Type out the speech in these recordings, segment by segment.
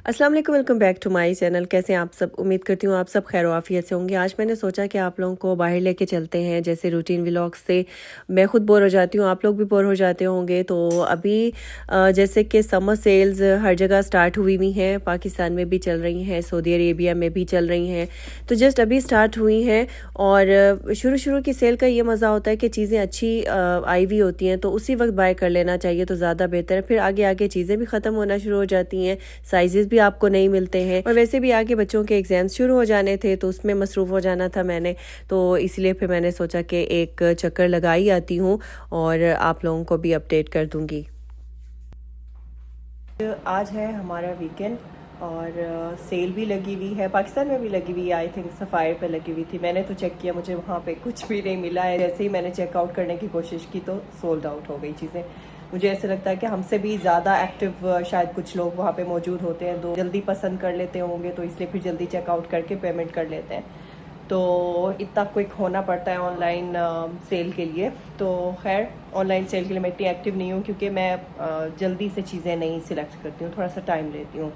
अस्सलाम वालेकुम, welcome back to my channel. कैसे हैं आप सब? उम्मीद करती हूँ आप सब खैर आफियत से होंगे। आज मैंने सोचा कि आप लोगों को बाहर लेके चलते हैं। जैसे रूटीन व्लॉग्स से मैं खुद बोर हो जाती हूँ, आप लोग भी बोर हो जाते होंगे। तो अभी जैसे कि समर सेल्स हर जगह स्टार्ट हुई हुई हैं, पाकिस्तान में भी चल रही हैं, सऊदी अरेबिया में भी चल रही हैं। तो जस्ट अभी स्टार्ट हुई हैं और शुरू शुरू की सेल का ये मज़ा होता है कि चीज़ें अच्छी आई हुई होती हैं तो उसी वक्त बाय कर लेना चाहिए तो ज़्यादा बेहतर है। फिर आगे आगे चीज़ें भी ख़त्म होना शुरू हो जाती हैं, साइजेस भी आपको नहीं मिलते हैं और वैसे भी आगे बच्चों के एग्जाम्स शुरू हो जाने थे तो उसमें मसरूफ़ हो जाना था मैंने। तो इसलिए फिर मैंने सोचा कि एक चक्कर लगा ही आती हूँ और आप लोगों को भी अपडेट कर दूँगी। आज है हमारा वीकेंड और सेल भी लगी हुई है, पाकिस्तान में भी लगी हुई है। आई थिंक सफ़ायर पे लगी हुई थी। मैंने तो चेक किया, मुझे वहाँ पे कुछ भी नहीं मिला है। जैसे ही मैंने चेकआउट करने की कोशिश की तो सोल्ड आउट हो गई चीज़ें। मुझे ऐसा लगता है कि हमसे भी ज़्यादा एक्टिव शायद कुछ लोग वहाँ पे मौजूद होते हैं, तो जल्दी पसंद कर लेते होंगे तो इसलिए फिर जल्दी चेकआउट करके पेमेंट कर लेते हैं। तो इतना क्विक होना पड़ता है ऑनलाइन सेल के लिए। तो खैर ऑनलाइन सेल के लिए मैं इतनी एक्टिव नहीं हूँ क्योंकि मैं जल्दी से चीज़ें नहीं सिलेक्ट करती हूँ, थोड़ा सा टाइम लेती हूँ।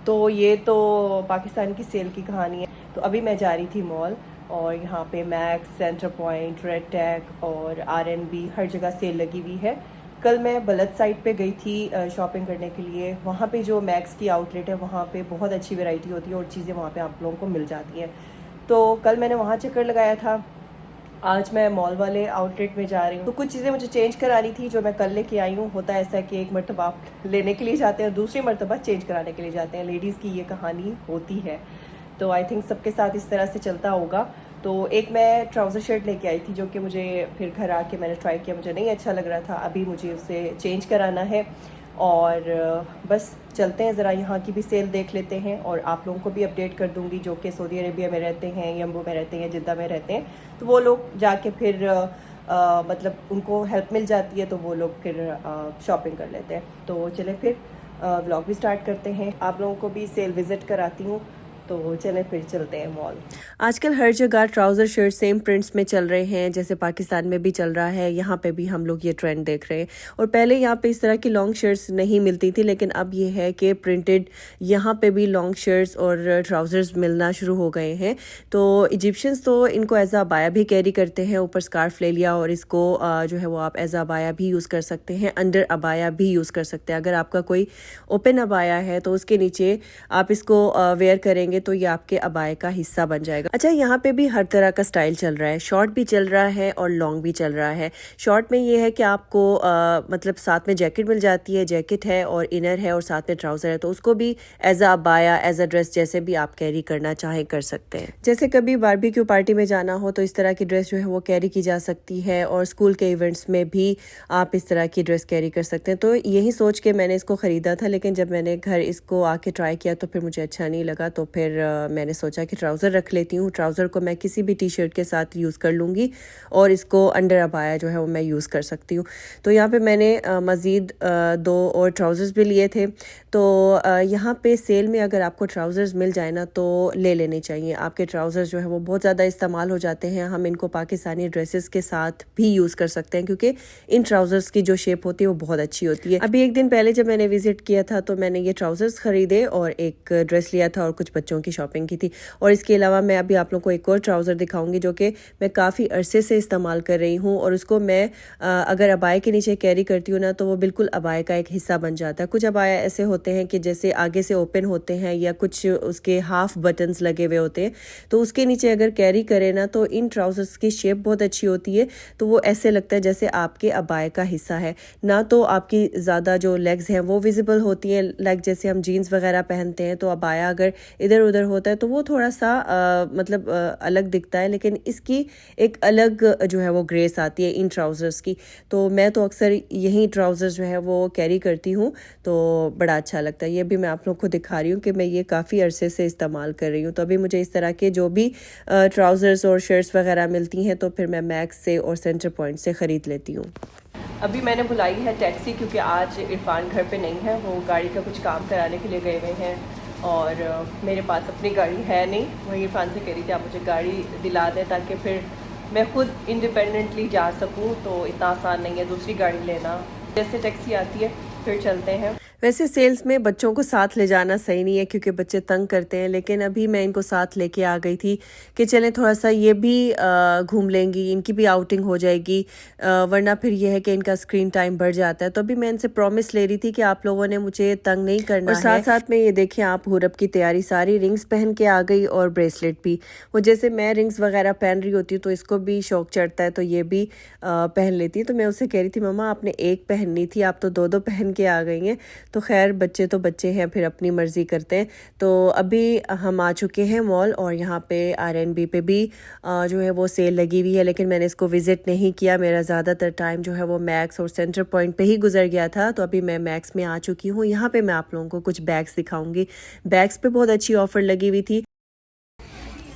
तो ये तो पाकिस्तान की सेल की कहानी है। तो अभी मैं जा रही थी मॉल और यहाँ पे max, centre point, red tag और RNB हर जगह सेल लगी हुई है। कल मैं बलद साइड पे गई थी शॉपिंग करने के लिए। वहाँ पे जो मैक्स की आउटलेट है वहाँ पे बहुत अच्छी वैरायटी होती है और चीज़ें वहाँ पे आप लोगों को मिल जाती हैं। तो कल मैंने वहाँ चक्कर लगाया था। आज मैं मॉल वाले आउटलेट में जा रही हूँ। तो कुछ चीज़ें मुझे चेंज करानी थी जो मैं कल लेके आई हूँ। होता है ऐसा कि एक मरतबा आप लेने के लिए जाते हैं, दूसरी मरतबा चेंज कराने के लिए जाते हैं। लेडीज़ की ये कहानी होती है। तो आई थिंक सबके साथ इस तरह से चलता होगा। तो एक मैं ट्राउज़र शर्ट लेके आई थी जो कि मुझे फिर घर आके मैंने ट्राई किया, मुझे नहीं अच्छा लग रहा था। अभी मुझे उसे चेंज कराना है और बस चलते हैं ज़रा यहाँ की भी सेल देख लेते हैं और आप लोगों को भी अपडेट कर दूँगी जो कि सऊदी अरेबिया में रहते हैं, यम्बू में रहते हैं, जिद्दा में रहते हैं। तो वो लोग जाके फिर मतलब उनको हेल्प मिल जाती है तो वो लोग फिर शॉपिंग कर लेते हैं। तो चले फिर व्लॉग भी स्टार्ट करते हैं, आप लोगों को भी सेल विज़िट कराती हूँ। तो चलें फिर चलते हैं मॉल। आजकल हर जगह ट्राउज़र शर्ट सेम प्रिंट्स में चल रहे हैं, जैसे पाकिस्तान में भी चल रहा है, यहाँ पे भी हम लोग ये ट्रेंड देख रहे हैं। और पहले यहाँ पे इस तरह की लॉन्ग शर्ट्स नहीं मिलती थी, लेकिन अब ये है कि प्रिंटेड यहाँ पे भी लॉन्ग शर्ट्स और ट्राउज़र्स मिलना शुरू हो गए हैं। तो इजिप्शियंस तो इनको एज आ अबाया भी कैरी करते हैं, ऊपर स्कार्फ ले लिया और इसको जो है वो आप एज आ अबाया भी यूज़ कर सकते हैं, अंडर अबाया भी यूज़ कर सकते हैं। अगर आपका कोई ओपन अबाया है तो उसके नीचे आप इसको वेयर करेंगे तो ये आपके अबाए का हिस्सा बन जाएगा। अच्छा, यहाँ पे भी हर तरह का स्टाइल चल रहा है, शॉर्ट भी चल रहा है और लॉन्ग भी चल रहा है। शॉर्ट में ये है कि आपको मतलब साथ में जैकेट मिल जाती है, जैकेट है और इनर है और साथ में ट्राउज़र है, तो उसको भी एज आ अबाया, एज अ ड्रेस जैसे भी आप कैरी करना चाहें कर सकते हैं। जैसे कभी बारबेक्यू पार्टी में जाना हो तो इस तरह की ड्रेस जो है वो कैरी की जा सकती है और स्कूल के इवेंट्स में भी आप इस तरह की ड्रेस कैरी कर सकते हैं। तो यही सोच के मैंने इसको ख़रीदा था, लेकिन जब मैंने घर इसको आके ट्राई किया तो फिर मुझे अच्छा नहीं लगा। तो फिर मैंने सोचा कि ट्राउज़र रख लेती हूँ। ट्राउज़र को मैं किसी भी टी शर्ट के साथ यूज़ कर लूँगी और इसको अंडर अबाया जो है वो मैं यूज़ कर सकती हूँ। तो यहाँ पे मैंने मज़ीद 2 और ट्राउज़र्स भी लिए थे। तो यहाँ पे सेल में अगर आपको ट्राउज़र्स मिल जाए ना तो ले लेने चाहिए। आपके ट्राउज़र्स जो है वो बहुत ज़्यादा इस्तेमाल हो जाते हैं। हम इनको पाकिस्तानी ड्रेसेस के साथ भी यूज़ कर सकते हैं क्योंकि इन ट्राउज़र्स की जो शेप होती है वो बहुत अच्छी होती है। अभी एक दिन पहले जब मैंने विज़िट किया था तो मैंने ये ट्राउज़र्स ख़रीदे और एक ड्रेस लिया था और कुछ बच्चों की शॉपिंग की थी। और इसके अलावा मैं अभी आप लोगों को एक और ट्राउज़र दिखाऊंगी जो कि मैं काफ़ी अरसे से इस्तेमाल कर रही हूँ और उसको मैं अगर अबाए के नीचे कैरी करती हूँ ना तो वो बिल्कुल अबाए का एक हिस्सा बन जाता है। कुछ अबाया ऐसे होते हैं कि जैसे आगे से ओपन होते हैं या कुछ उसके हाफ बटन्स लगे हुए होते हैं, तो उसके नीचे अगर कैरी करें ना तो इन ट्राउज़र्स की शेप बहुत अच्छी होती है। तो वो ऐसे लगता है जैसे आपके अबाए का हिस्सा है, ना तो आपकी ज़्यादा जो लेग्स हैं वो विजिबल होती हैं। लेग जैसे हम जीन्स वगैरह पहनते हैं तो अबाया अगर इधर उधर होता है तो वो थोड़ा सा मतलब अलग दिखता है, लेकिन इसकी एक अलग जो है वो ग्रेस आती है इन ट्राउज़र्स की। तो मैं तो अक्सर यही ट्राउज़र्स जो है वो कैरी करती हूँ, तो बड़ा अच्छा लगता है। ये भी मैं आप लोग को दिखा रही हूँ कि मैं ये काफ़ी अरसे से इस्तेमाल कर रही हूँ। तो अभी मुझे इस तरह के जो भी ट्राउज़र्स और शर्ट्स वगैरह मिलती हैं तो फिर मैं मैक्स से और सेंटर पॉइंट से ख़रीद लेती हूँ। अभी मैंने बुलाई है टैक्सी क्योंकि आज इरफान घर पे नहीं है, वो गाड़ी का कुछ काम कराने के लिए गए हुए हैं और मेरे पास अपनी गाड़ी है नहीं। वही इरफान से कह रही थी आप मुझे गाड़ी दिला दें ताकि फिर मैं खुद इंडिपेंडेंटली जा सकूं। तो इतना आसान नहीं है दूसरी गाड़ी लेना। जैसे टैक्सी आती है फिर चलते हैं। वैसे सेल्स में बच्चों को साथ ले जाना सही नहीं है क्योंकि बच्चे तंग करते हैं, लेकिन अभी मैं इनको साथ लेके आ गई थी कि चलें थोड़ा सा ये भी घूम लेंगी, इनकी भी आउटिंग हो जाएगी, वरना फिर ये है कि इनका स्क्रीन टाइम बढ़ जाता है। तो अभी मैं इनसे प्रॉमिस ले रही थी कि आप लोगों ने मुझे तंग नहीं करना है। साथ साथ में ये देखें आप, हुरब की तैयारी सारी, रिंग्स पहन के आ गई और ब्रेसलेट भी। वो जैसे मैं रिंग्स वगैरह पहन रही होती हूँ तो इसको भी शौक चढ़ता है, तो ये भी पहन लेती है। तो मैं उससे कह रही थी मम्मा आपने एक पहननी थी, आप तो दो पहन के आ गई हैं। तो खैर बच्चे तो बच्चे हैं, फिर अपनी मर्ज़ी करते हैं। तो अभी हम आ चुके हैं मॉल और यहाँ पे RNB पे भी जो है वो सेल लगी हुई है, लेकिन मैंने इसको विज़िट नहीं किया। मेरा ज़्यादातर टाइम जो है वो मैक्स और सेंटर पॉइंट पे ही गुजर गया था। तो अभी मैं मैक्स में आ चुकी हूँ। यहाँ पे मैं आप लोगों को कुछ बैग्स दिखाऊंगी। बैग्स पे बहुत अच्छी ऑफ़र लगी हुई थी।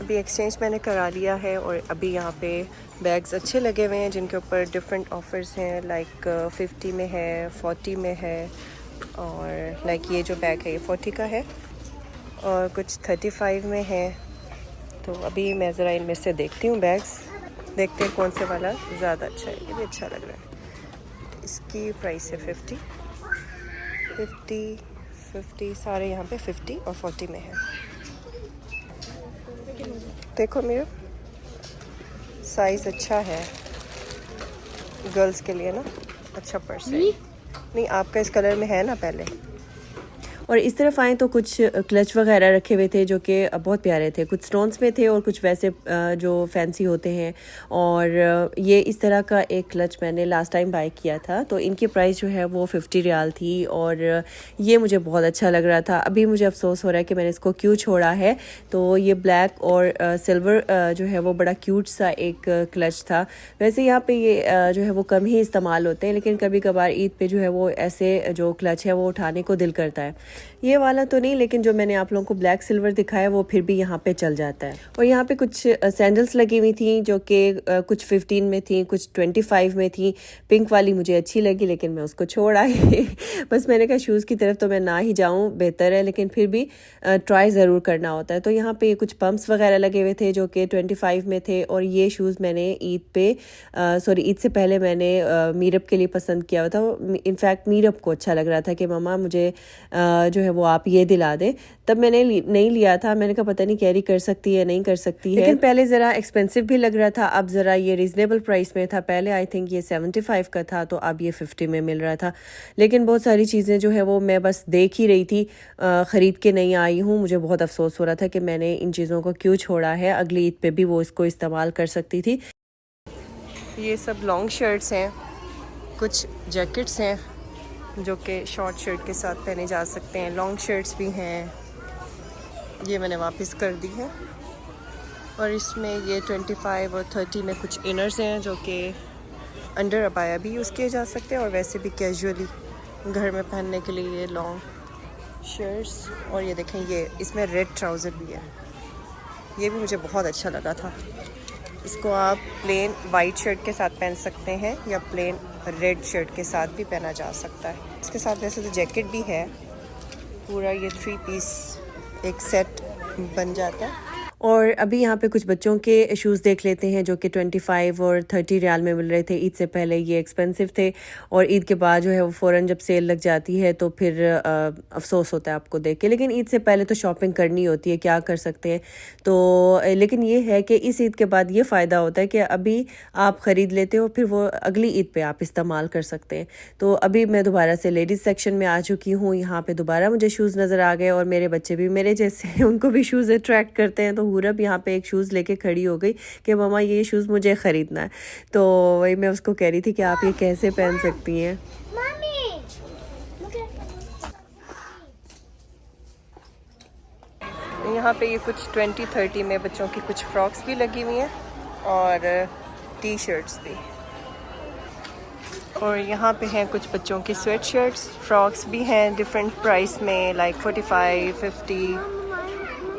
अभी एक्सचेंज मैंने करा लिया है और अभी यहाँ पे बैग्स अच्छे लगे हुए हैं जिनके ऊपर डिफरेंट ऑफ़र्स हैं। लाइक 50 में है, 40 में है, और लाइक ये जो बैग है ये 40 का है और कुछ 35 में है। तो अभी मैं ज़रा इनमें से देखती हूँ बैग्स, देखते हैं कौन से वाला ज़्यादा अच्छा है। ये भी अच्छा लग रहा है। इसकी प्राइस है 50 सारे यहाँ पे 50 और 40 में है। देखो मेरा साइज़ अच्छा है गर्ल्स के लिए ना, अच्छा पर्स है। नहीं आपका इस कलर में है ना पहले। और इस तरफ आए तो कुछ क्लच वगैरह रखे हुए थे जो कि बहुत प्यारे थे, कुछ स्टोन्स में थे और कुछ वैसे जो फैंसी होते हैं। और ये इस तरह का एक क्लच मैंने लास्ट टाइम बाय किया था, तो इनकी प्राइस जो है वो 50 रियाल थी और ये मुझे बहुत अच्छा लग रहा था। अभी मुझे अफसोस हो रहा है कि मैंने इसको क्यों छोड़ा है। तो ये ब्लैक और सिल्वर जो है वो बड़ा क्यूट सा एक क्लच था। वैसे यहाँ पे ये जो है वो कम ही इस्तेमाल होते हैं, लेकिन कभी कभार ईद पे जो है वो ऐसे जो क्लच है वो उठाने को दिल करता है। ये वाला तो नहीं, लेकिन जो मैंने आप लोगों को ब्लैक सिल्वर दिखाया वो फिर भी यहाँ पे चल जाता है। और यहाँ पे कुछ सैंडल्स लगी हुई थी जो कि कुछ 15 में थी, कुछ 25 में थी। पिंक वाली मुझे अच्छी लगी लेकिन मैं उसको छोड़ आई। बस मैंने कहा शूज़ की तरफ तो मैं ना ही जाऊँ बेहतर है, लेकिन फिर भी ट्राई ज़रूर करना होता है। तो यहाँ पे कुछ पम्प्स वगैरह लगे हुए थे जो कि 25 में थे। और ये शूज़ मैंने ईद से पहले मैंने मीरब के लिए पसंद किया हुआ था। इनफैक्ट मीरब को अच्छा लग रहा था कि मम्मा मुझे जो है वो आप ये दिला दें। तब मैंने नहीं लिया था, मैंने कहा पता नहीं कैरी कर सकती है नहीं कर सकती है, लेकिन पहले ज़रा एक्सपेंसिव भी लग रहा था, अब ज़रा ये रीज़नेबल प्राइस में था। पहले आई थिंक ये 75 का था, तो अब ये 50 में मिल रहा था। लेकिन बहुत सारी चीज़ें जो है वो मैं बस देख ही रही थी, ख़रीद के नहीं आई हूँ। मुझे बहुत अफसोस हो रहा था कि मैंने इन चीज़ों को क्यों छोड़ा है, अगली ईद पे भी वो इसको इस्तेमाल कर सकती थी। ये सब लॉन्ग शर्ट्स हैं, कुछ जैकेट्स हैं जो कि शॉर्ट शर्ट के साथ पहने जा सकते हैं। लॉन्ग शर्ट्स भी हैं, ये मैंने वापस कर दी है। और इसमें ये 25 और 30 में कुछ इनर्स हैं जो कि अंडर अबाया भी यूज़ किए जा सकते हैं और वैसे भी कैजुअली घर में पहनने के लिए ये लॉन्ग शर्ट्स। और ये देखें ये इसमें रेड ट्राउज़र भी है, ये भी मुझे बहुत अच्छा लगा था। इसको आप प्लेन वाइट शर्ट के साथ पहन सकते हैं या प्लेन रेड शर्ट के साथ भी पहना जा सकता है। इसके साथ वैसे तो जैकेट भी है, पूरा ये 3 पीस एक सेट बन जाता है। और अभी यहाँ पे कुछ बच्चों के शूज़ देख लेते हैं जो कि 25 और 30 रियाल में मिल रहे थे। ईद से पहले ये एक्सपेंसिव थे और ईद के बाद जो है वो फ़ौरन जब सेल लग जाती है तो फिर अफसोस होता है आपको देख के। लेकिन ईद से पहले तो शॉपिंग करनी होती है, क्या कर सकते हैं। तो लेकिन ये है कि इस ईद के बाद ये फ़ायदा होता है कि अभी आप ख़रीद लेते हो, फिर वो अगली ईद पे आप इस्तेमाल कर सकते हैं। तो अभी मैं दोबारा से लेडीज़ सेक्शन में आ चुकी हूँ। यहाँ पे दोबारा मुझे शूज़ नज़र आ गए और मेरे बच्चे भी मेरे जैसे उनको भी शूज़ अट्रैक्ट करते हैं। तो हुरब यहाँ पे एक शूज़ लेके खड़ी हो गई कि मम्मा ये शूज़ मुझे ख़रीदना है। तो वही मैं उसको कह रही थी कि आप ये कैसे पहन सकती हैं। यहाँ पे ये कुछ 20-30 में बच्चों की कुछ फ्रॉक्स भी लगी हुई हैं और टी शर्ट्स भी। और यहाँ पे हैं कुछ बच्चों की स्वेट शर्ट्स, फ्रॉक्स भी हैं डिफरेंट प्राइस में, लाइक 45, 50।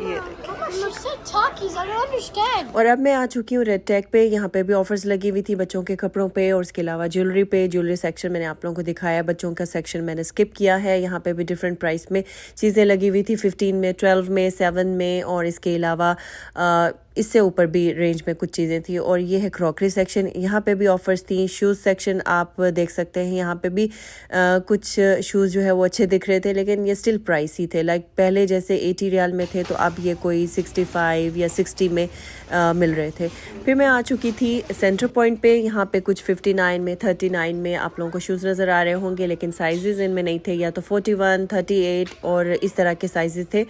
ये और अब मैं आ चुकी हूँ रेड टैग पे। यहाँ पे भी ऑफर्स लगी हुई थी बच्चों के कपड़ों पे और उसके अलावा ज्वेलरी पे। ज्वेलरी सेक्शन मैंने आप लोगों को दिखाया, बच्चों का सेक्शन मैंने स्किप किया है। यहाँ पे भी डिफरेंट प्राइस में चीज़ें लगी हुई थी, 15 में, 12 में, 7 में और इसके अलावा इससे ऊपर भी रेंज में कुछ चीज़ें थी। और ये है क्रॉकरी सेक्शन, यहाँ पे भी ऑफर्स थी। शूज़ सेक्शन आप देख सकते हैं, यहाँ पे भी कुछ शूज़ जो है वो अच्छे दिख रहे थे, लेकिन ये स्टिल प्राइसी थे। लाइक पहले जैसे 80 रियाल में थे, तो अब ये कोई 65 या 60 में मिल रहे थे। फिर मैं आ चुकी थी सेंटर पॉइंट पे, यहाँ पे कुछ 59 में 39 में आप लोगों को शूज़ नज़र आ रहे होंगे, लेकिन साइजेज़ इनमें नहीं थे, या तो 41, 38 और इस तरह के साइजेज़ थे।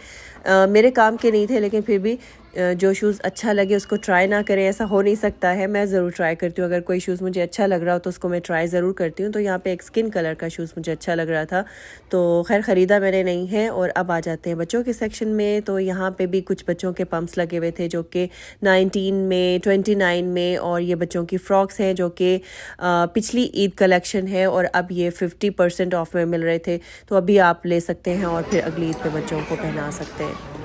मेरे काम के नहीं थे, लेकिन फिर भी जो शूज़ अच्छा लगे उसको ट्राई ना करें, ऐसा हो नहीं सकता है। मैं ज़रूर ट्राई करती हूँ, अगर कोई शूज़ मुझे अच्छा लग रहा हो तो उसको मैं ट्राई ज़रूर करती हूँ। तो यहाँ पे एक स्किन कलर का शूज़ मुझे अच्छा लग रहा था, तो खैर ख़रीदा मैंने नहीं है। और अब आ जाते हैं बच्चों के सेक्शन में। तो यहाँ पे भी कुछ बच्चों के पम्प्स लगे हुए थे, जो कि 19 में 29 में, और ये बच्चों की फ़्रॉक्स हैं जो कि पिछली ईद कलेक्शन है, और अब ये 50% ऑफ में मिल रहे थे। तो अभी आप ले सकते हैं और फिर अगली ईद पे बच्चों को पहना सकते हैं।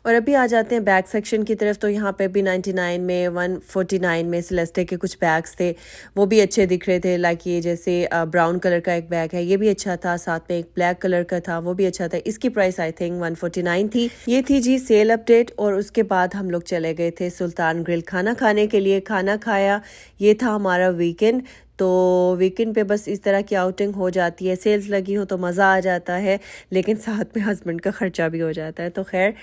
और अभी आ जाते हैं बैग सेक्शन की तरफ। तो यहाँ पे भी 99 में 149 में सेलेस्टे के कुछ बैग्स थे, वो भी अच्छे दिख रहे थे। लाइक ये जैसे ब्राउन कलर का एक बैग है, ये भी अच्छा था। साथ में एक ब्लैक कलर का था, वो भी अच्छा था। इसकी प्राइस आई थिंक 149 थी। ये थी जी सेल अपडेट। और उसके बाद हम लोग चले गए थे सुल्तान ग्रिल खाना खाने के लिए। खाना खाया, ये था हमारा वीकेंड। तो वीकेंड पे बस इस तरह की आउटिंग हो जाती है, सेल्स लगी हो तो मज़ा आ जाता है, लेकिन साथ में हस्बैंड का ख़र्चा भी हो जाता है। तो खैर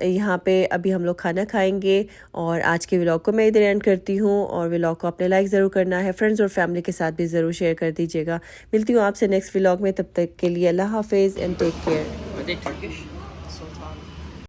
यहाँ पे अभी हम लोग खाना खाएंगे, और आज के व्लॉग को मैं इधर एंड करती हूँ। और व्लॉग को आपने लाइक ज़रूर करना है, फ्रेंड्स और फैमिली के साथ भी ज़रूर शेयर कर दीजिएगा। मिलती हूँ आपसे नेक्स्ट व्लॉग में, तब तक के लिए अल्लाह हाफिज़ एंड टेक केयर।